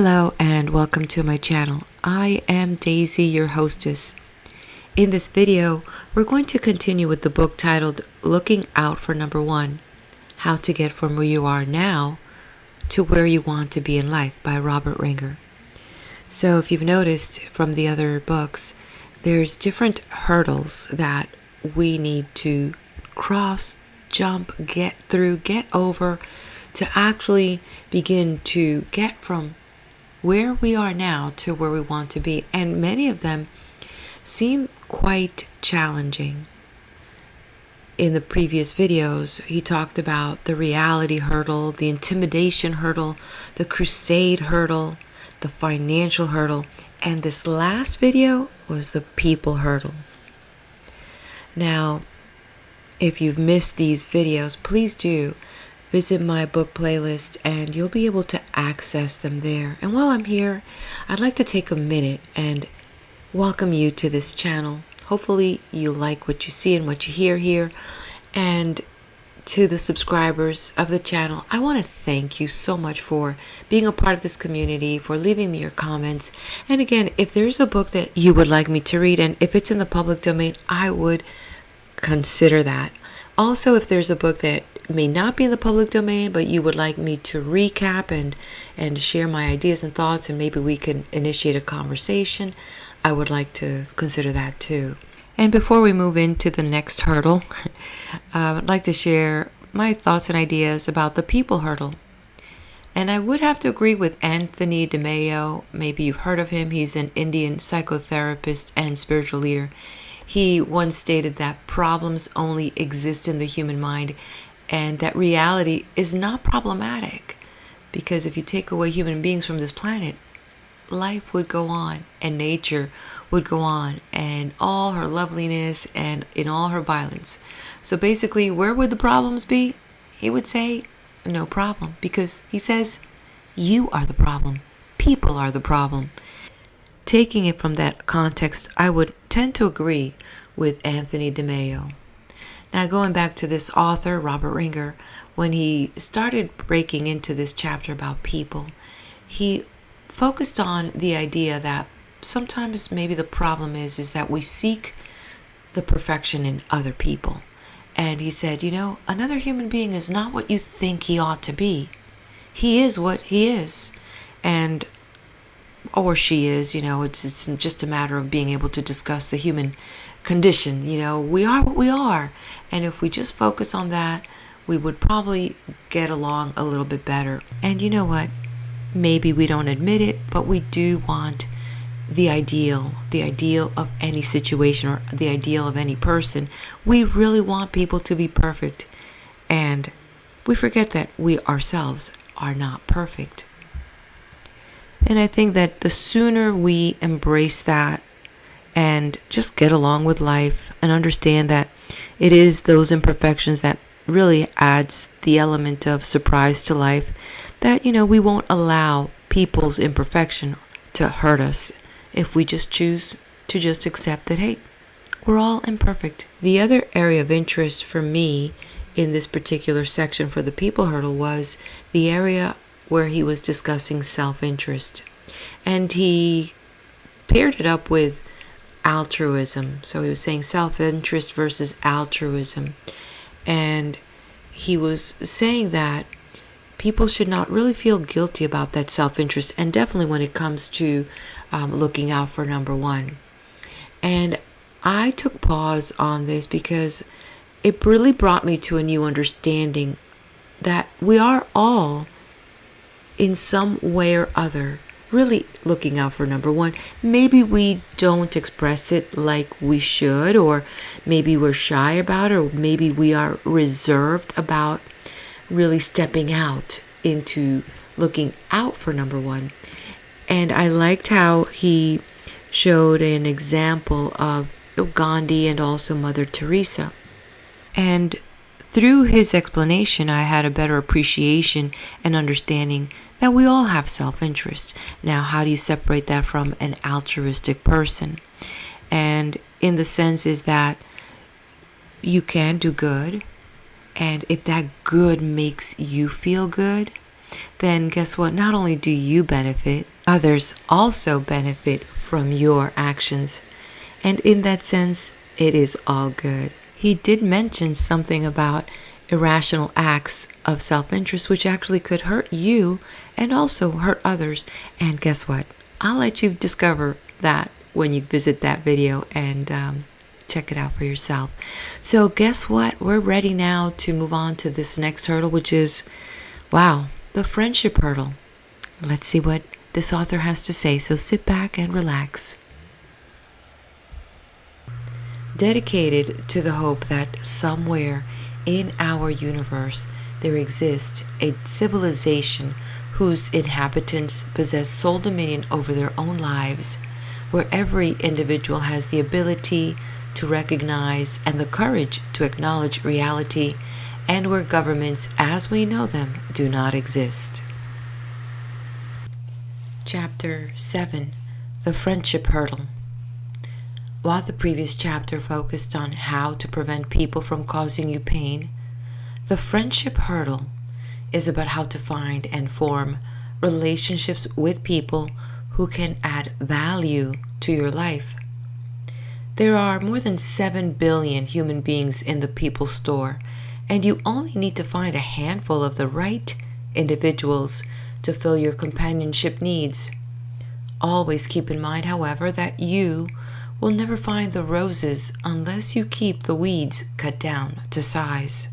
Hello and welcome to my channel. I am Daisy, your hostess. In this video, we're going to continue with the book titled Looking Out for Number One, How to Get From Where You Are Now to Where You Want to Be in Life by Robert Ringer. So if you've noticed from the other books, there's different hurdles that we need to cross, jump, get through, get over to actually begin to get from where we are now to where we want to be. And many of them seem quite challenging. In the previous videos, he talked about the reality hurdle, the intimidation hurdle, the crusade hurdle, the financial hurdle, and this last video was the people hurdle. Now, if you've missed these videos, please do visit my book playlist and you'll be able to access them there. And while I'm here, I'd like to take a minute and welcome you to this channel. Hopefully you like what you see and what you hear here. And to the subscribers of the channel, I want to thank you so much for being a part of this community, for leaving me your comments. And again, if there's a book that you would like me to read, and if it's in the public domain, I would consider that. Also, if there's a book that may not be in the public domain, but you would like me to recap and share my ideas and thoughts, and maybe we can initiate a conversation, I would like to consider that too. And before we move into the next hurdle, I'd like to share my thoughts and ideas about the people hurdle. And I would have to agree with Anthony DeMeo. Maybe you've heard of him. He's an Indian psychotherapist and spiritual leader. He once stated that problems only exist in the human mind and that reality is not problematic, because if you take away human beings from this planet, life would go on and nature would go on and all her loveliness and in all her violence. So basically, where would the problems be? He would say, no problem, because he says, you are the problem. People are the problem. Taking it from that context, I would tend to agree with Anthony DeMeo. Now, going back to this author, Robert Ringer, when he started breaking into this chapter about people, he focused on the idea that sometimes maybe the problem is that we seek the perfection in other people. And he said, another human being is not what you think he ought to be. He is what he is. And or she is, it's just a matter of being able to discuss the human condition. We are what we are. And if we just focus on that, we would probably get along a little bit better. And you know what? Maybe we don't admit it, but we do want the ideal of any situation or the ideal of any person. We really want people to be perfect. And we forget that we ourselves are not perfect. And I think that the sooner we embrace that and just get along with life and understand that it is those imperfections that really adds the element of surprise to life, that, we won't allow people's imperfection to hurt us if we just choose to just accept that, hey, we're all imperfect. The other area of interest for me in this particular section for the people hurdle was the area where he was discussing self-interest. And he paired it up with altruism. So he was saying self-interest versus altruism. And he was saying that people should not really feel guilty about that self-interest, and definitely when it comes to looking out for number one. And I took pause on this because it really brought me to a new understanding that we are all, in some way or other, really looking out for number one. Maybe we don't express it like we should, or maybe we're shy about it, or maybe we are reserved about really stepping out into looking out for number one. And I liked how he showed an example of Gandhi and also Mother Teresa. And through his explanation, I had a better appreciation and understanding that we all have self-interest. Now, how do you separate that from an altruistic person? And in the sense is that you can do good, and if that good makes you feel good, then guess what? Not only do you benefit, others also benefit from your actions. And in that sense, it is all good. He did mention something about irrational acts of self-interest, which actually could hurt you and also hurt others. And guess what? I'll let you discover that when you visit that video and check it out for yourself. So guess what? We're ready now to move on to this next hurdle, which is, wow, the friendship hurdle. Let's see what this author has to say. So sit back and relax. Dedicated to the hope that somewhere in our universe there exists a civilization whose inhabitants possess sole dominion over their own lives, where every individual has the ability to recognize and the courage to acknowledge reality, and where governments as we know them do not exist. Chapter 7. The Friendship Hurdle. While the previous chapter focused on how to prevent people from causing you pain, the friendship hurdle is about how to find and form relationships with people who can add value to your life. There are more than 7 billion human beings in the people store, and you only need to find a handful of the right individuals to fill your companionship needs. Always keep in mind, however, that you will never find the roses unless you keep the weeds cut down to size.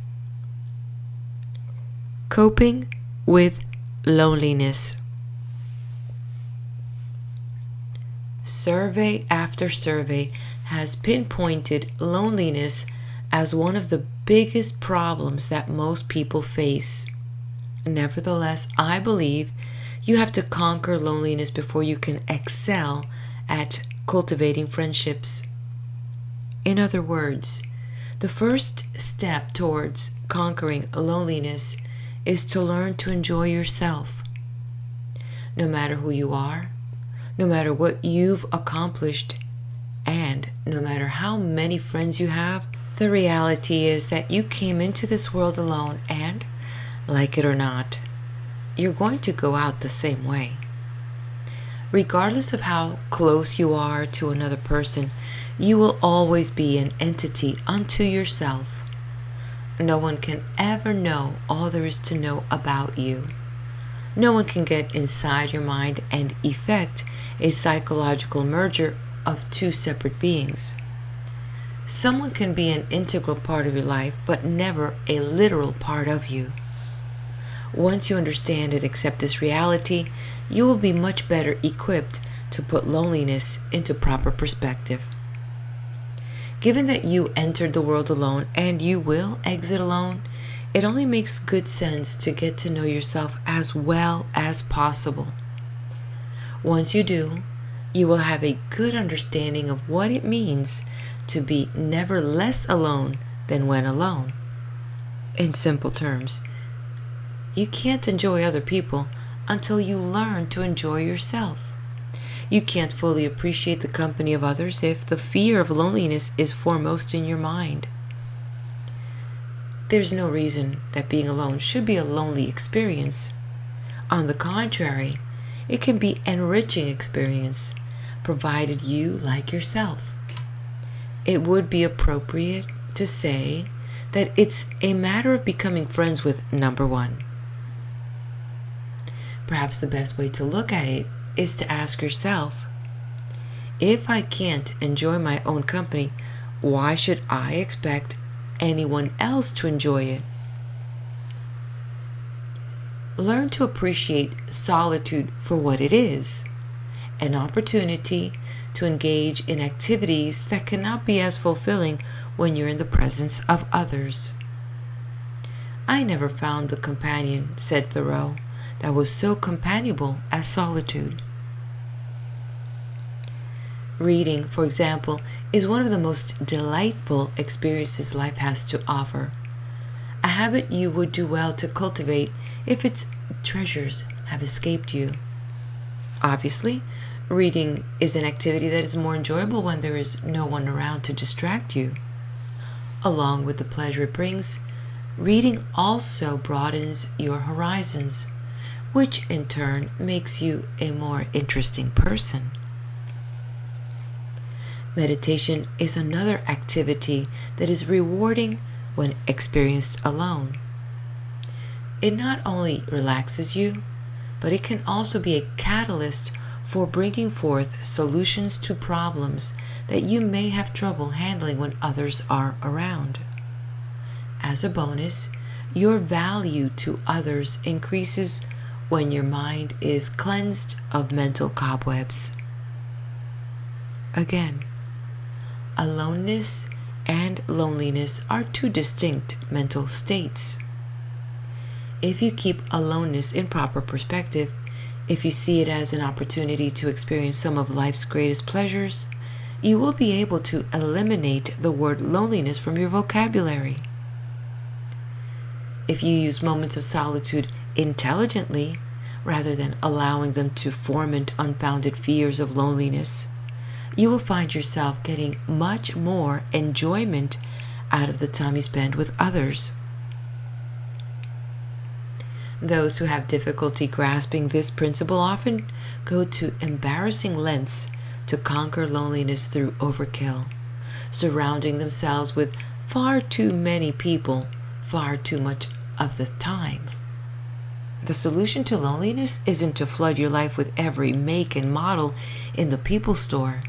Coping with loneliness. Survey after survey has pinpointed loneliness as one of the biggest problems that most people face. Nevertheless, I believe you have to conquer loneliness before you can excel at cultivating friendships. In other words, the first step towards conquering loneliness is to learn to enjoy yourself. No matter who you are, no matter what you've accomplished, and no matter how many friends you have, the reality is that you came into this world alone, and, like it or not, you're going to go out the same way. Regardless of how close you are to another person, you will always be an entity unto yourself. No one can ever know all there is to know about you. No one can get inside your mind and effect a psychological merger of two separate beings. Someone can be an integral part of your life, but never a literal part of you. Once you understand and accept this reality, you will be much better equipped to put loneliness into proper perspective. Given that you entered the world alone and you will exit alone, it only makes good sense to get to know yourself as well as possible. Once you do, you will have a good understanding of what it means to be never less alone than when alone. In simple terms, you can't enjoy other people until you learn to enjoy yourself. You can't fully appreciate the company of others if the fear of loneliness is foremost in your mind. There's no reason that being alone should be a lonely experience. On the contrary, it can be an enriching experience, provided you like yourself. It would be appropriate to say that it's a matter of becoming friends with number one. Perhaps the best way to look at it is to ask yourself, if I can't enjoy my own company, why should I expect anyone else to enjoy it? Learn to appreciate solitude for what it is, an opportunity to engage in activities that cannot be as fulfilling when you're in the presence of others. I never found the companion, said Thoreau, that was so companionable as solitude. Reading, for example, is one of the most delightful experiences life has to offer. A habit you would do well to cultivate if its treasures have escaped you. Obviously, reading is an activity that is more enjoyable when there is no one around to distract you. Along with the pleasure it brings, reading also broadens your horizons, which in turn makes you a more interesting person. Meditation is another activity that is rewarding when experienced alone. It not only relaxes you, but it can also be a catalyst for bringing forth solutions to problems that you may have trouble handling when others are around. As a bonus, your value to others increases when your mind is cleansed of mental cobwebs. Again, aloneness and loneliness are two distinct mental states. If you keep aloneness in proper perspective, if you see it as an opportunity to experience some of life's greatest pleasures, you will be able to eliminate the word loneliness from your vocabulary. If you use moments of solitude intelligently, rather than allowing them to foment unfounded fears of loneliness, you will find yourself getting much more enjoyment out of the time you spend with others. Those who have difficulty grasping this principle often go to embarrassing lengths to conquer loneliness through overkill, surrounding themselves with far too many people, far too much of the time. The solution to loneliness isn't to flood your life with every make and model in the people store.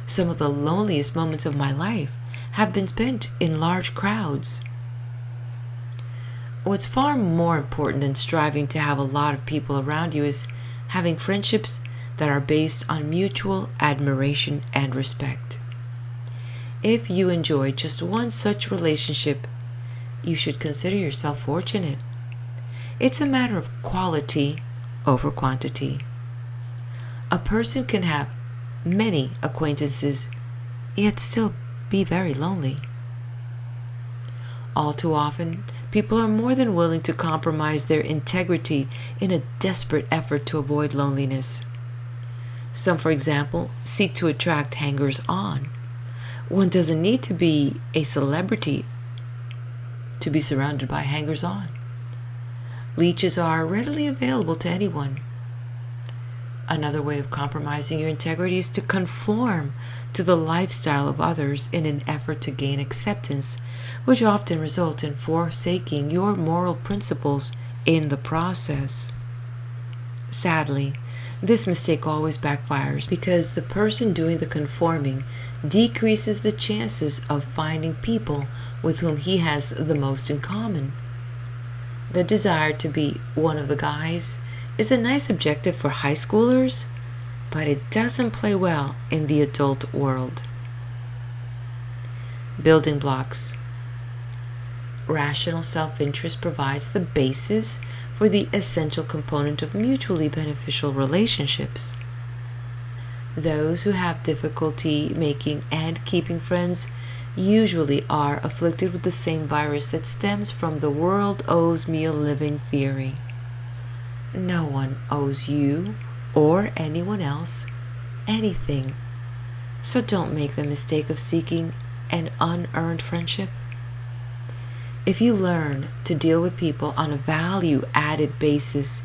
Some of the loneliest moments of my life have been spent in large crowds. What's far more important than striving to have a lot of people around you is having friendships that are based on mutual admiration and respect. If you enjoy just one such relationship, you should consider yourself fortunate. It's a matter of quality over quantity. A person can have many acquaintances, yet still be very lonely. All too often, people are more than willing to compromise their integrity in a desperate effort to avoid loneliness. Some, for example, seek to attract hangers-on. One doesn't need to be a celebrity to be surrounded by hangers-on. Leeches are readily available to anyone. Another way of compromising your integrity is to conform to the lifestyle of others in an effort to gain acceptance, which often results in forsaking your moral principles in the process. Sadly, this mistake always backfires because the person doing the conforming decreases the chances of finding people with whom he has the most in common. The desire to be one of the guys is a nice objective for high schoolers, but it doesn't play well in the adult world. Building blocks. Rational self-interest provides the basis for the essential component of mutually beneficial relationships. Those who have difficulty making and keeping friends usually are afflicted with the same virus that stems from the world owes me a living theory. No one owes you or anyone else anything, so don't make the mistake of seeking an unearned friendship. If you learn to deal with people on a value-added basis,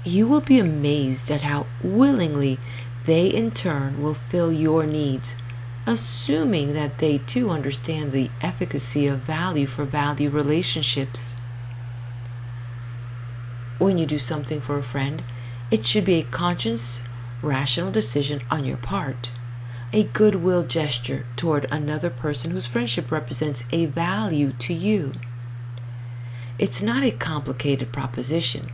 you will be amazed at how willingly they in turn will fill your needs, assuming that they too understand the efficacy of value for value relationships. When you do something for a friend, it should be a conscious, rational decision on your part, a goodwill gesture toward another person whose friendship represents a value to you. It's not a complicated proposition.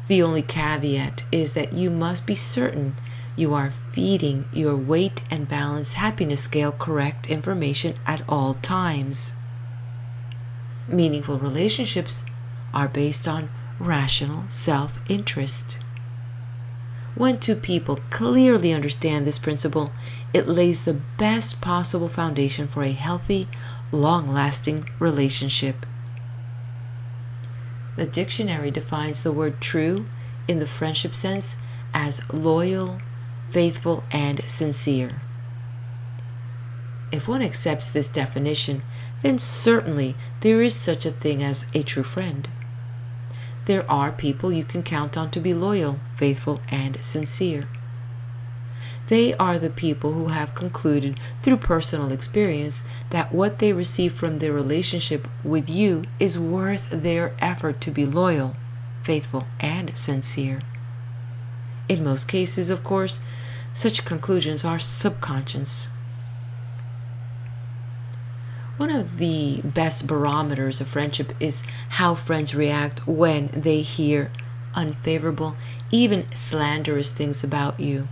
The only caveat is that you must be certain you are feeding your weight and balance happiness scale correct information at all times. Meaningful relationships are based on rational self-interest. When two people clearly understand this principle, it lays the best possible foundation for a healthy, long-lasting relationship. The dictionary defines the word true in the friendship sense as loyal, faithful, and sincere. If one accepts this definition, then certainly there is such a thing as a true friend. There are people you can count on to be loyal, faithful, and sincere. They are the people who have concluded through personal experience that what they receive from their relationship with you is worth their effort to be loyal, faithful, and sincere. In most cases, of course, such conclusions are subconscious. One of the best barometers of friendship is how friends react when they hear unfavorable, even slanderous things about you.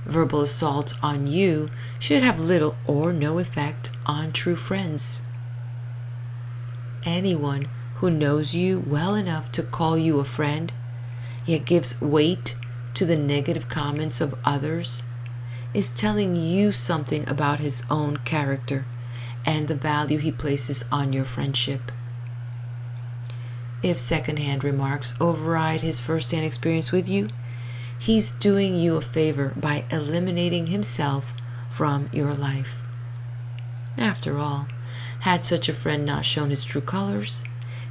Verbal assaults on you should have little or no effect on true friends. Anyone who knows you well enough to call you a friend, yet gives weight to the negative comments of others, is telling you something about his own character and the value he places on your friendship. If secondhand remarks override his firsthand experience with you, he's doing you a favor by eliminating himself from your life. After all, had such a friend not shown his true colors,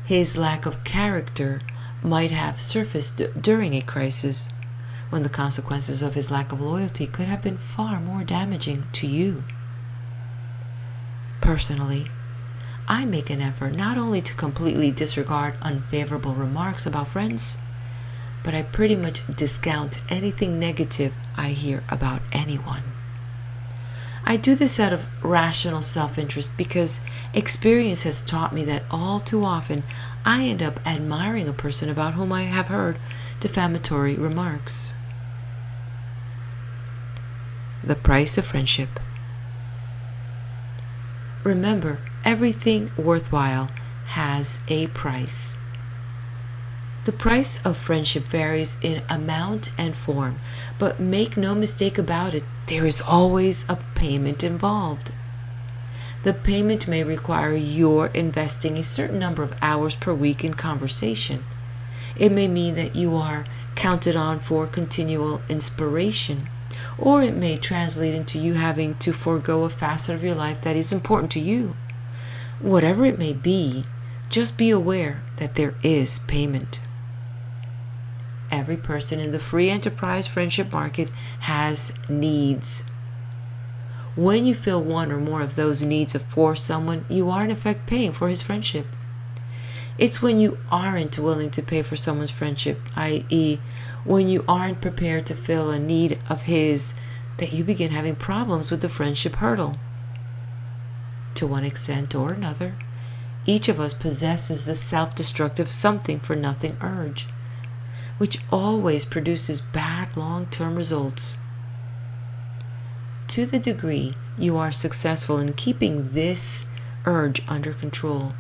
his lack of character might have surfaced during a crisis, when the consequences of his lack of loyalty could have been far more damaging to you. Personally, I make an effort not only to completely disregard unfavorable remarks about friends, but I pretty much discount anything negative I hear about anyone. I do this out of rational self-interest because experience has taught me that all too often I end up admiring a person about whom I have heard defamatory remarks. The price of friendship. Remember, everything worthwhile has a price. The price of friendship varies in amount and form, but make no mistake about it, there is always a payment involved. The payment may require your investing a certain number of hours per week in conversation. It may mean that you are counted on for continual inspiration, or it may translate into you having to forego a facet of your life that is important to you. Whatever it may be, just be aware that there is payment. Every person in the free enterprise friendship market has needs. When you fill one or more of those needs for someone, you are in effect paying for his friendship. It's when you aren't willing to pay for someone's friendship, i.e., when you aren't prepared to fill a need of his, that you begin having problems with the friendship hurdle. To one extent or another, each of us possesses the self-destructive something-for-nothing urge, which always produces bad long-term results. To the degree you are successful in keeping this urge under control,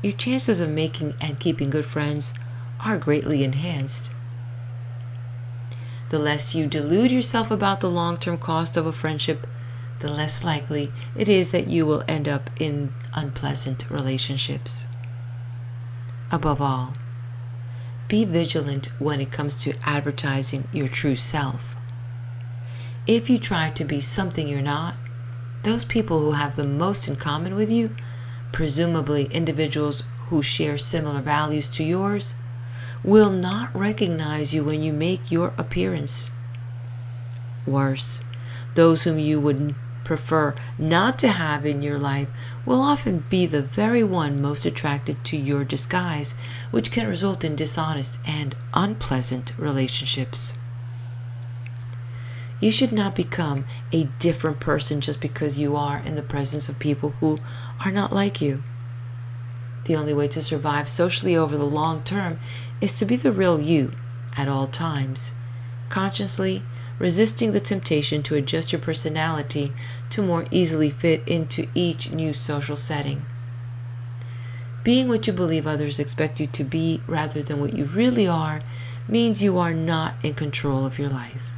your chances of making and keeping good friends are greatly enhanced. The less you delude yourself about the long-term cost of a friendship, the less likely it is that you will end up in unpleasant relationships. Above all, be vigilant when it comes to advertising your true self. If you try to be something you're not, those people who have the most in common with you, presumably individuals who share similar values to yours, will not recognize you when you make your appearance. Worse, those whom you would prefer not to have in your life will often be the very one most attracted to your disguise, which can result in dishonest and unpleasant relationships. You should not become a different person just because you are in the presence of people who are not like you. The only way to survive socially over the long term is to be the real you at all times, consciously resisting the temptation to adjust your personality to more easily fit into each new social setting. Being what you believe others expect you to be rather than what you really are means you are not in control of your life.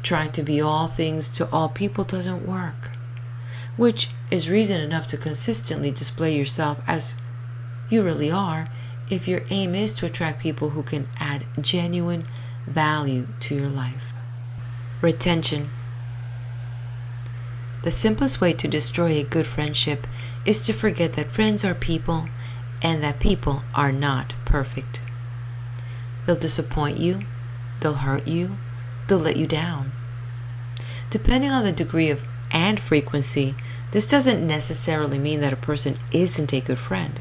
Trying to be all things to all people doesn't work, which is reason enough to consistently display yourself as you really are if your aim is to attract people who can add genuine value to your life. Retention. The simplest way to destroy a good friendship is to forget that friends are people and that people are not perfect. They'll disappoint you, they'll hurt you, they'll let you down. Depending on the degree of and frequency, this doesn't necessarily mean that a person isn't a good friend.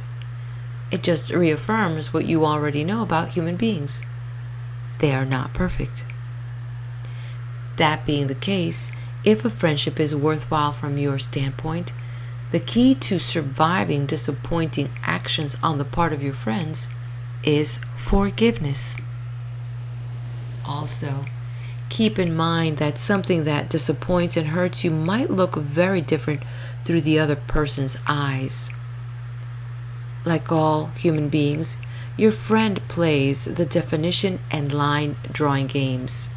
It just reaffirms what you already know about human beings. They are not perfect. That being the case, if a friendship is worthwhile from your standpoint, the key to surviving disappointing actions on the part of your friends is forgiveness. Also, keep in mind that something that disappoints and hurts you might look very different through the other person's eyes. Like all human beings, your friend plays the definition and line drawing games.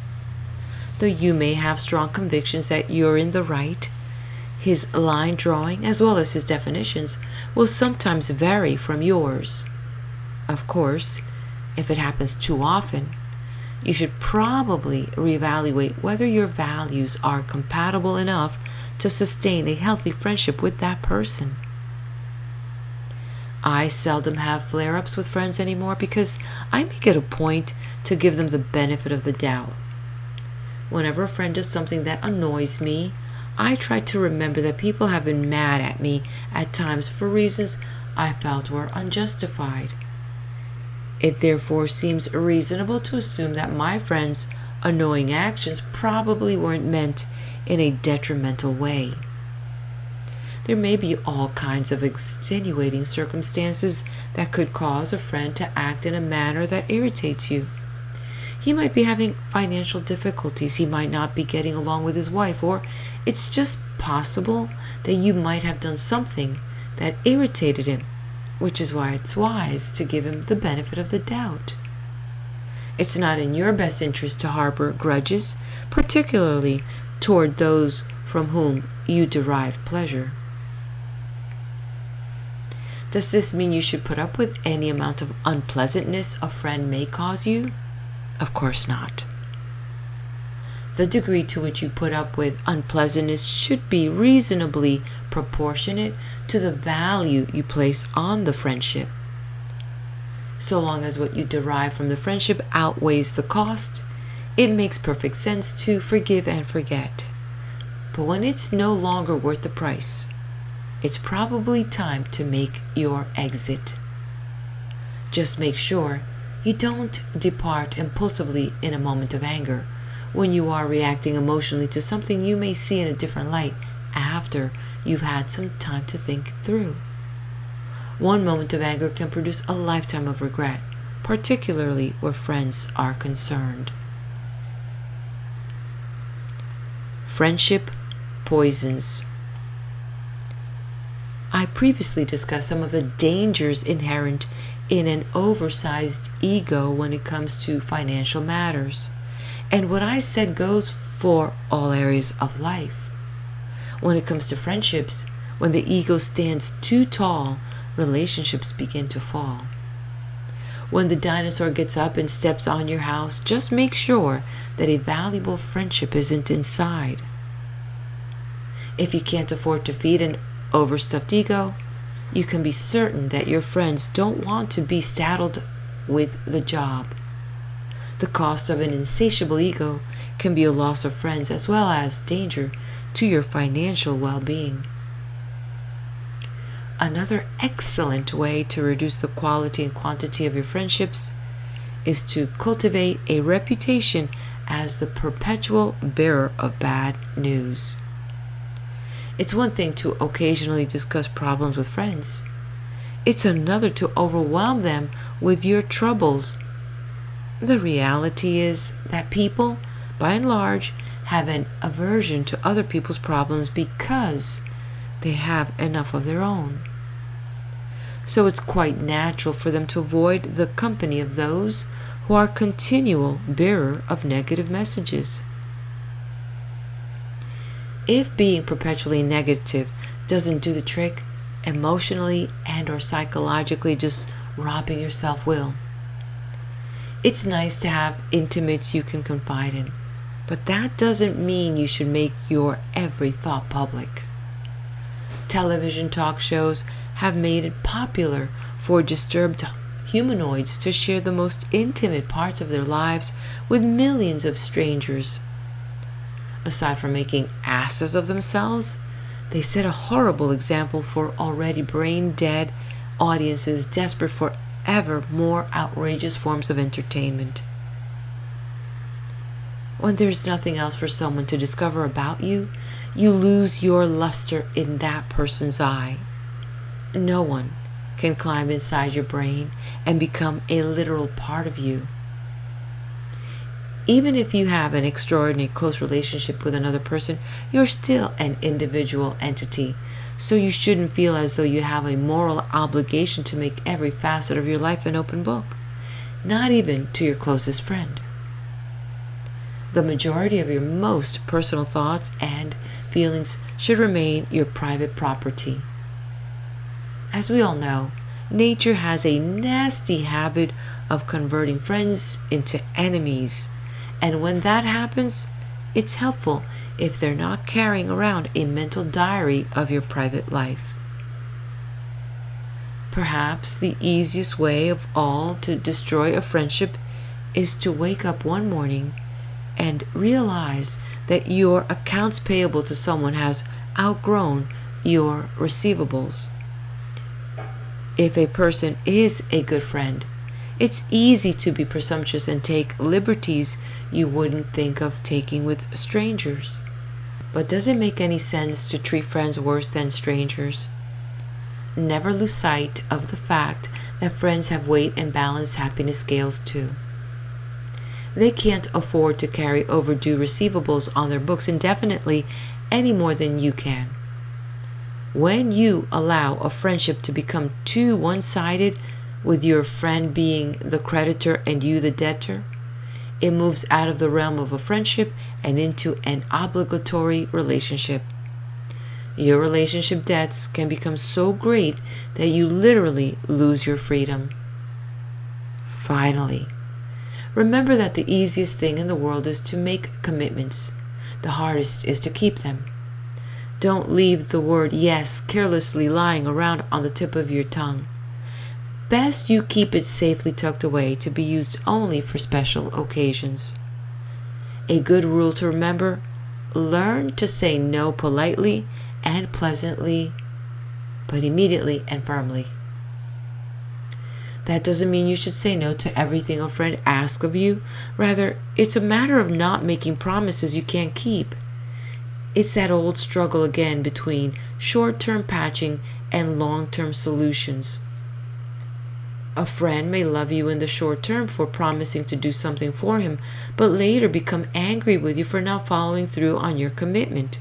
Though you may have strong convictions that you're in the right, his line drawing, as well as his definitions, will sometimes vary from yours. Of course, if it happens too often, you should probably reevaluate whether your values are compatible enough to sustain a healthy friendship with that person. I seldom have flare-ups with friends anymore because I make it a point to give them the benefit of the doubt. Whenever a friend does something that annoys me, I try to remember that people have been mad at me at times for reasons I felt were unjustified. It therefore seems reasonable to assume that my friend's annoying actions probably weren't meant in a detrimental way. There may be all kinds of extenuating circumstances that could cause a friend to act in a manner that irritates you. He might be having financial difficulties, he might not be getting along with his wife, or it's just possible that you might have done something that irritated him, which is why it's wise to give him the benefit of the doubt. It's not in your best interest to harbor grudges, particularly toward those from whom you derive pleasure. Does this mean you should put up with any amount of unpleasantness a friend may cause you? Of course not. The degree to which you put up with unpleasantness should be reasonably proportionate to the value you place on the friendship. So long as what you derive from the friendship outweighs the cost, it makes perfect sense to forgive and forget. But when it's no longer worth the price, it's probably time to make your exit. Just make sure you don't depart impulsively in a moment of anger when you are reacting emotionally to something you may see in a different light after you've had some time to think through. One moment of anger can produce a lifetime of regret, particularly where friends are concerned. Friendship poisons. I previously discussed some of the dangers inherent in an oversized ego when it comes to financial matters. And what I said goes for all areas of life. When it comes to friendships, when the ego stands too tall, relationships begin to fall. When the dinosaur gets up and steps on your house, just make sure that a valuable friendship isn't inside. If you can't afford to feed an overstuffed ego, you can be certain that your friends don't want to be saddled with the job. The cost of an insatiable ego can be a loss of friends as well as danger to your financial well-being. Another excellent way to reduce the quality and quantity of your friendships is to cultivate a reputation as the perpetual bearer of bad news. It's one thing to occasionally discuss problems with friends. It's another to overwhelm them with your troubles. The reality is that people, by and large, have an aversion to other people's problems because they have enough of their own. So it's quite natural for them to avoid the company of those who are continual bearer of negative messages. If being perpetually negative doesn't do the trick, emotionally and or psychologically just robbing yourself will. It's nice to have intimates you can confide in, but that doesn't mean you should make your every thought public. Television talk shows have made it popular for disturbed humanoids to share the most intimate parts of their lives with millions of strangers. Aside from making asses of themselves, they set a horrible example for already brain-dead audiences desperate for ever more outrageous forms of entertainment. When there's nothing else for someone to discover about you, you lose your luster in that person's eye. No one can climb inside your brain and become a literal part of you. Even if you have an extraordinarily close relationship with another person, you're still an individual entity, so you shouldn't feel as though you have a moral obligation to make every facet of your life an open book, not even to your closest friend. The majority of your most personal thoughts and feelings should remain your private property. As we all know, nature has a nasty habit of converting friends into enemies, and when that happens, it's helpful if they're not carrying around a mental diary of your private life. Perhaps the easiest way of all to destroy a friendship is to wake up one morning and realize that your accounts payable to someone has outgrown your receivables. If a person is a good friend, it's easy to be presumptuous and take liberties you wouldn't think of taking with strangers. But does it make any sense to treat friends worse than strangers? Never lose sight of the fact that friends have weight and balance happiness scales too. They can't afford to carry overdue receivables on their books indefinitely any more than you can. When you allow a friendship to become too one-sided, with your friend being the creditor and you the debtor, it moves out of the realm of a friendship and into an obligatory relationship. Your relationship debts can become so great that you literally lose your freedom. Finally, remember that the easiest thing in the world is to make commitments. The hardest is to keep them. Don't leave the word yes carelessly lying around on the tip of your tongue. Best you keep it safely tucked away to be used only for special occasions. A good rule to remember: learn to say no politely and pleasantly, but immediately and firmly. That doesn't mean you should say no to everything a friend asks of you. Rather, it's a matter of not making promises you can't keep. It's that old struggle again between short-term patching and long-term solutions. A friend may love you in the short term for promising to do something for him, but later become angry with you for not following through on your commitment.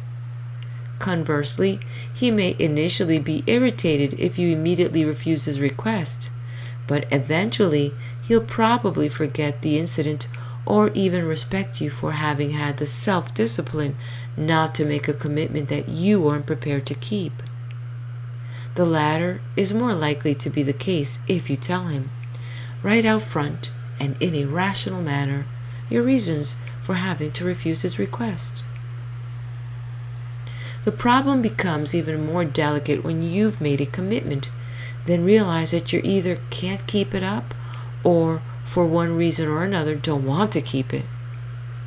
Conversely, he may initially be irritated if you immediately refuse his request, but eventually he'll probably forget the incident or even respect you for having had the self-discipline not to make a commitment that you weren't prepared to keep. The latter is more likely to be the case if you tell him, right out front and in a rational manner, your reasons for having to refuse his request. The problem becomes even more delicate when you've made a commitment, then realize that you either can't keep it up or, for one reason or another, don't want to keep it.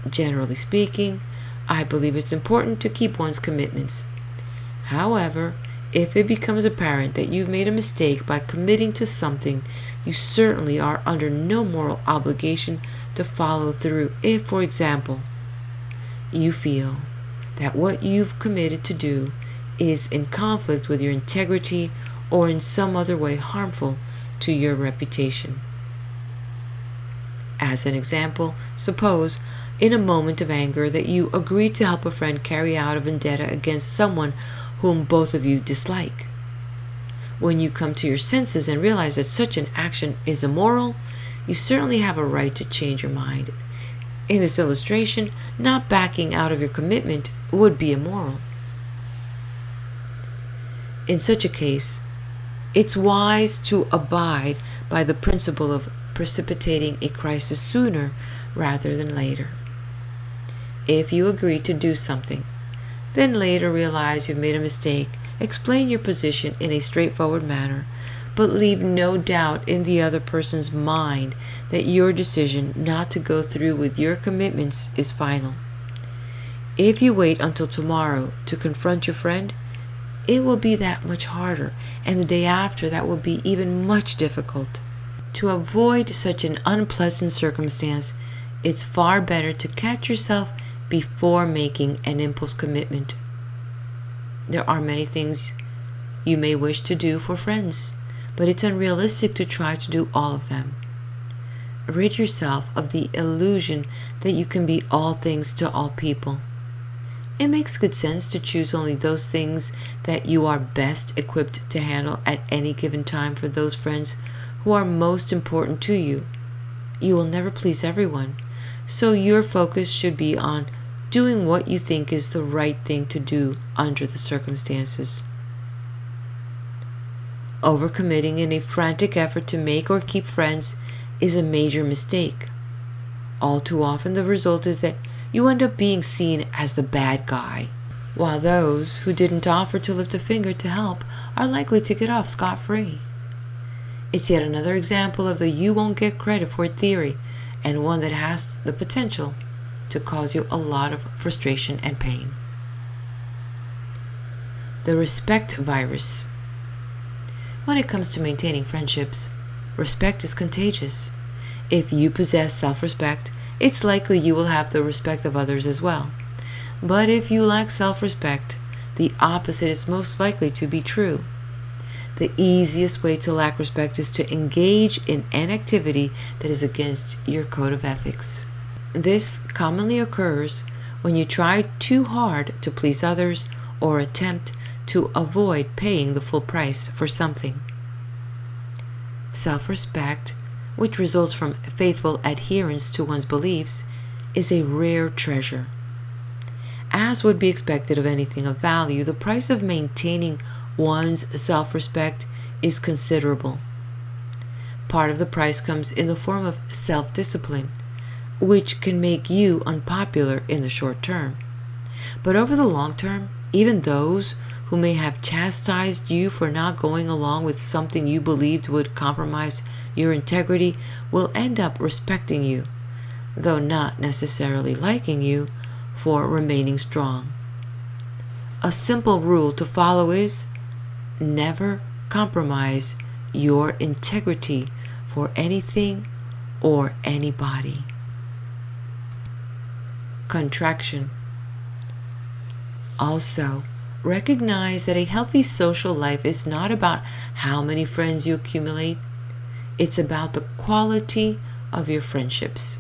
Generally speaking, I believe it's important to keep one's commitments. However, if it becomes apparent that you've made a mistake by committing to something, you certainly are under no moral obligation to follow through if, for example, you feel that what you've committed to do is in conflict with your integrity or in some other way harmful to your reputation. As an example, suppose in a moment of anger that you agree to help a friend carry out a vendetta against someone whom both of you dislike. When you come to your senses and realize that such an action is immoral, you certainly have a right to change your mind. In this illustration, not backing out of your commitment would be immoral. In such a case, it's wise to abide by the principle of precipitating a crisis sooner rather than later. If you agree to do something, then later realize you've made a mistake Explain your position in a straightforward manner, but leave no doubt in the other person's mind that your decision not to go through with your commitments is final. If you wait until tomorrow to confront your friend, it will be that much harder, and the day after that will be even much difficult. To avoid such an unpleasant circumstance, it's far better to catch yourself before making an impulse commitment. There are many things you may wish to do for friends, but it's unrealistic to try to do all of them. Rid yourself of the illusion that you can be all things to all people. It makes good sense to choose only those things that you are best equipped to handle at any given time for those friends who are most important to you. You will never please everyone, so your focus should be on doing what you think is the right thing to do under the circumstances. Overcommitting in a frantic effort to make or keep friends is a major mistake. All too often the result is that you end up being seen as the bad guy, while those who didn't offer to lift a finger to help are likely to get off scot-free. It's yet another example of the you won't get credit for it theory, and one that has the potential to cause you a lot of frustration and pain. The respect virus. When it comes to maintaining friendships, respect is contagious. If you possess self-respect, it's likely you will have the respect of others as well. But if you lack self-respect, the opposite is most likely to be true. The easiest way to lack respect is to engage in an activity that is against your code of ethics. This commonly occurs when you try too hard to please others or attempt to avoid paying the full price for something. Self-respect, which results from faithful adherence to one's beliefs, is a rare treasure. As would be expected of anything of value, the price of maintaining one's self-respect is considerable. Part of the price comes in the form of self-discipline, which can make you unpopular in the short term. But over the long term, even those who may have chastised you for not going along with something you believed would compromise your integrity will end up respecting you, though not necessarily liking you, for remaining strong. A simple rule to follow is never compromise your integrity for anything or anybody. Contraction. Also, recognize that a healthy social life is not about how many friends you accumulate. It's about the quality of your friendships.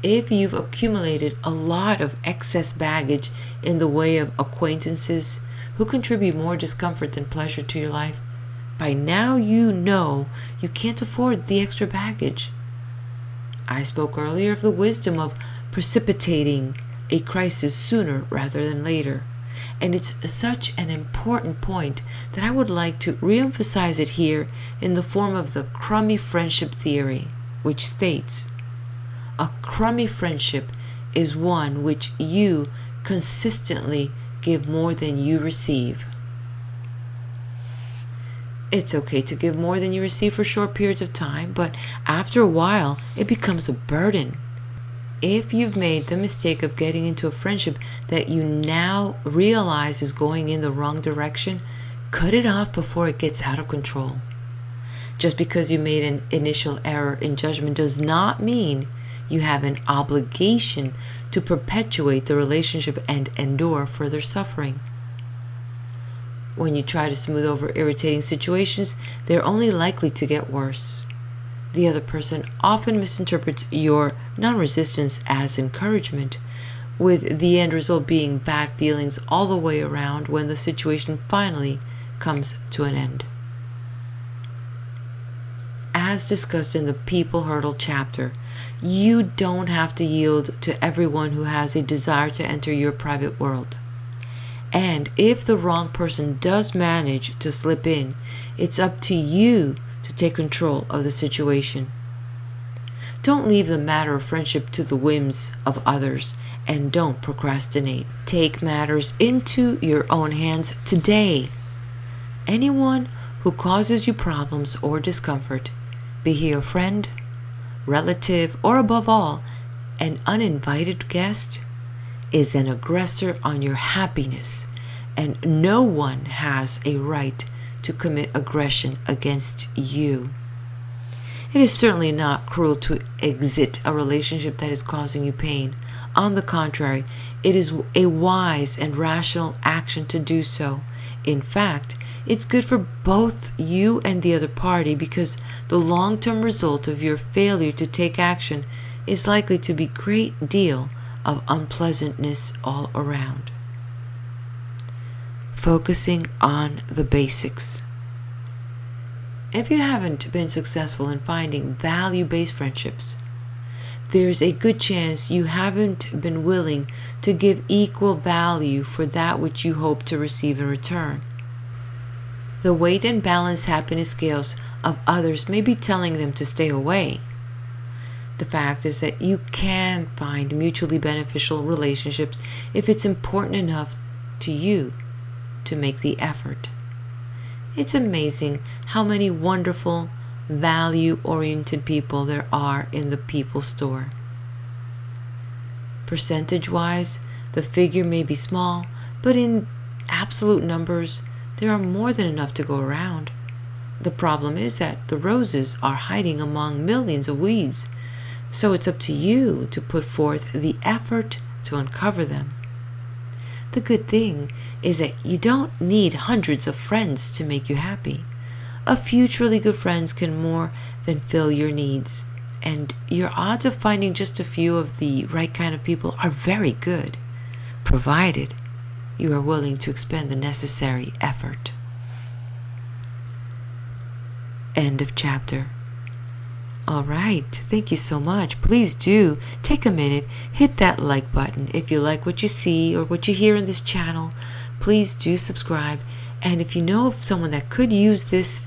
If you've accumulated a lot of excess baggage in the way of acquaintances who contribute more discomfort than pleasure to your life, by now you know you can't afford the extra baggage. I spoke earlier of the wisdom of precipitating a crisis sooner rather than later, and it's such an important point that I would like to reemphasize it here in the form of the crummy friendship theory, which states, a crummy friendship is one which you consistently give more than you receive. It's okay to give more than you receive for short periods of time, but after a while, it becomes a burden. If you've made the mistake of getting into a friendship that you now realize is going in the wrong direction, cut it off before it gets out of control. Just because you made an initial error in judgment does not mean you have an obligation to perpetuate the relationship and endure further suffering. When you try to smooth over irritating situations, they're only likely to get worse. The other person often misinterprets your non-resistance as encouragement, with the end result being bad feelings all the way around when the situation finally comes to an end. As discussed in the People Hurdle chapter, you don't have to yield to everyone who has a desire to enter your private world. And if the wrong person does manage to slip in, it's up to you to take control of the situation. Don't leave the matter of friendship to the whims of others, and don't procrastinate. Take matters into your own hands today. Anyone who causes you problems or discomfort, be he a friend, relative, or above all, an uninvited guest, is an aggressor on your happiness, and no one has a right to commit aggression against you. It is certainly not cruel to exit a relationship that is causing you pain. On the contrary, it is a wise and rational action to do so. In fact, it's good for both you and the other party, because the long-term result of your failure to take action is likely to be a great deal of unpleasantness all around. Focusing on the basics. If you haven't been successful in finding value-based friendships, there's a good chance you haven't been willing to give equal value for that which you hope to receive in return. The weight and balance happiness scales of others may be telling them to stay away. The fact is that you can find mutually beneficial relationships if it's important enough to you to make the effort. It's amazing how many wonderful, value-oriented people there are in the people store. Percentage-wise, the figure may be small, but in absolute numbers, there are more than enough to go around. The problem is that the roses are hiding among millions of weeds, so it's up to you to put forth the effort to uncover them. The good thing is that you don't need hundreds of friends to make you happy. A few truly good friends can more than fill your needs, and your odds of finding just a few of the right kind of people are very good, provided you are willing to expend the necessary effort. End of chapter. All right, thank you so much. Please do take a minute, hit that like button. If you like what you see or what you hear in this channel, please do subscribe. And if you know of someone that could use this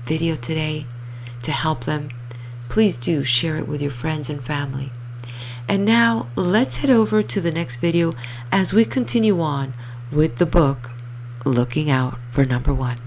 video today to help them, please do share it with your friends and family. And now let's head over to the next video as we continue on with the book, Looking Out for Number 1.